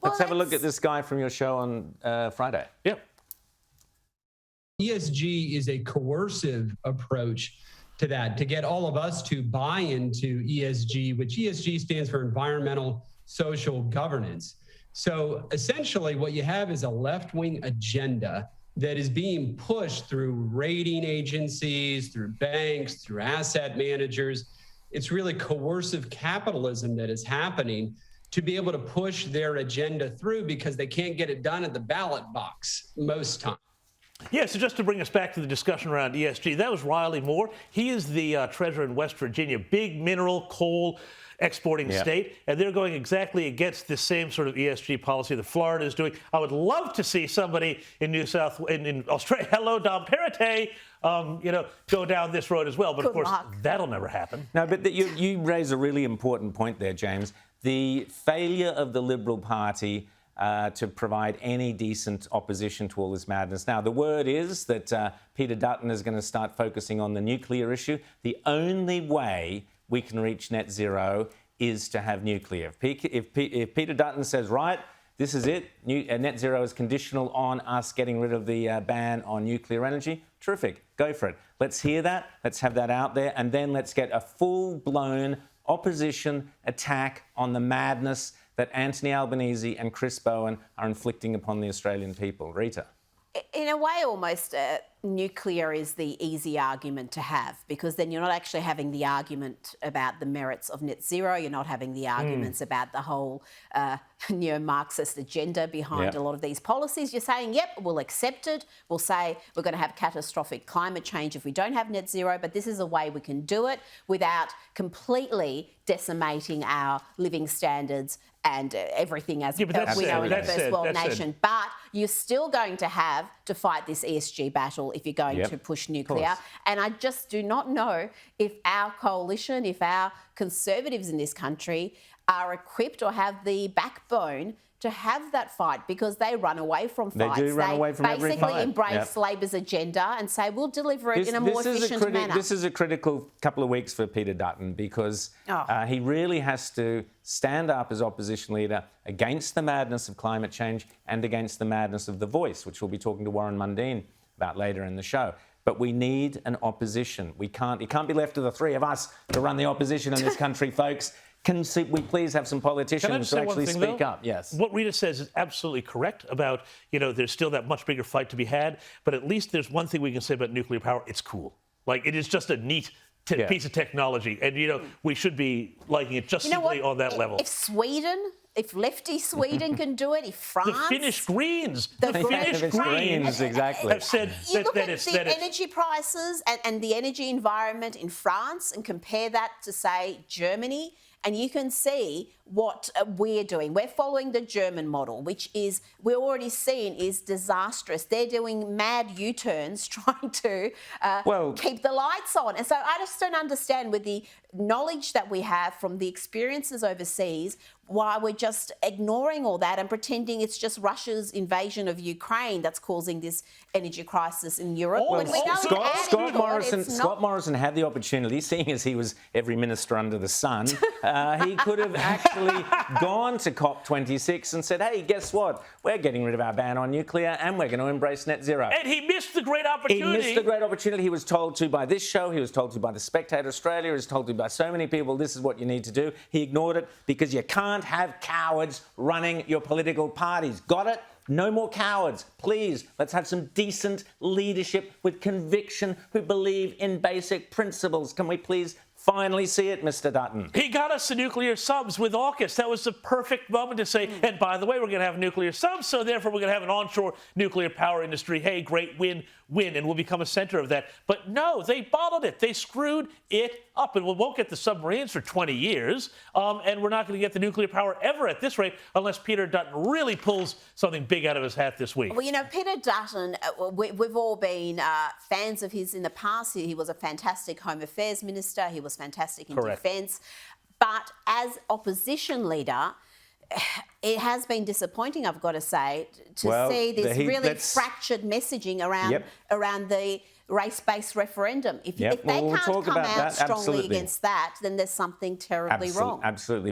Let's have a look at this guy from your show on Friday. Yep. ESG is a coercive approach to that, to get all of us to buy into ESG, which ESG stands for environmental social governance. So essentially what you have is a left-wing agenda that is being pushed through rating agencies, through banks, through asset managers. It's really coercive capitalism that is happening to be able to push their agenda through because they can't get it done at the ballot box most times. Yeah, so just to bring us back to the discussion around ESG, that was Riley Moore. He is the treasurer in West Virginia, big mineral coal exporting state, and they're going exactly against the same sort of ESG policy that Florida is doing. I would love to see somebody in in Australia, hello, Dom Perrottet, go down this road as well. But of course, that'll never happen. No, but you raise a really important point there, James. The failure of the Liberal Party to provide any decent opposition to all this madness. Now, the word is that Peter Dutton is going to start focusing on the nuclear issue. The only way we can reach net zero is to have nuclear. If Peter Dutton says, right, this is it, net zero is conditional on us getting rid of the ban on nuclear energy, terrific, go for it. Let's hear that, let's have that out there, and then let's get a full-blown opposition attack on the madness that Anthony Albanese and Chris Bowen are inflicting upon the Australian people. Rita. In a way, almost nuclear is the easy argument to have, because then you're not actually having the argument about the merits of net zero. You're not having the arguments about the whole neo-Marxist agenda behind a lot of these policies. You're saying, yep, we'll accept it. We'll say we're going to have catastrophic climate change if we don't have net zero, but this is a way we can do it without completely decimating our living standards and everything as we know in a first world nation. But you're still going to have to fight this ESG battle if you're going to push nuclear. And I just do not know if our coalition, if our Conservatives in this country are equipped or have the backbone to have that fight, because they run away from fights. They do run away from every fight. Basically embrace Labor's agenda and say, we'll deliver it in a more efficient manner. This is a critical couple of weeks for Peter Dutton, because he really has to stand up as opposition leader against the madness of climate change and against the madness of The Voice, which we'll be talking to Warren Mundine about later in the show. But we need an opposition. It can't be left to the three of us to run the opposition in this country, folks. Can we please have some politicians who actually speak up? Yes. What Rita says is absolutely correct about, there's still that much bigger fight to be had. But at least there's one thing we can say about nuclear power. It's cool. Like, it is just a neat piece of technology. And, we should be liking it just simply on that level. If lefty Sweden can do it, if France... The Finnish Greens. The Finnish Greens, exactly. Have said you look at the energy prices and the energy environment in France and compare that to, say, Germany, and you can see what we're doing. We're following the German model, which is, we're already seeing, is disastrous. They're doing mad U-turns trying to keep the lights on. And so I just don't understand, with the knowledge that we have from the experiences overseas, why we're just ignoring all that and pretending it's just Russia's invasion of Ukraine that's causing this energy crisis in Europe. Scott Morrison had the opportunity, seeing as he was every minister under the sun, he could have actually gone to COP26 and said, hey, guess what? We're getting rid of our ban on nuclear and we're going to embrace net zero. And he missed the great opportunity. He missed the great opportunity. He was told to by this show, he was told to by The Spectator Australia, he was told to by so many people, this is what you need to do. He ignored it because you can't have cowards running your political parties. Got it? No more cowards. Please, let's have some decent leadership with conviction who believe in basic principles. Can we please finally see it, Mr. Dutton? He got us the nuclear subs with AUKUS. That was the perfect moment to say, and by the way, we're going to have nuclear subs, so therefore we're going to have an onshore nuclear power industry. Hey, great, win, and we'll become a center of that. But no, they bottled it. They screwed it up, and we won't get the submarines for 20 years, and we're not going to get the nuclear power ever at this rate unless Peter Dutton really pulls something big out of his hat this week. Well, Peter Dutton, we've all been fans of his in the past. He was a fantastic Home Affairs Minister. He was fantastic in defence. But as opposition leader, it has been disappointing, I've got to say, to see this really fractured messaging around the race-based referendum. If they can't come out strongly against that, then there's something terribly wrong. Absolutely.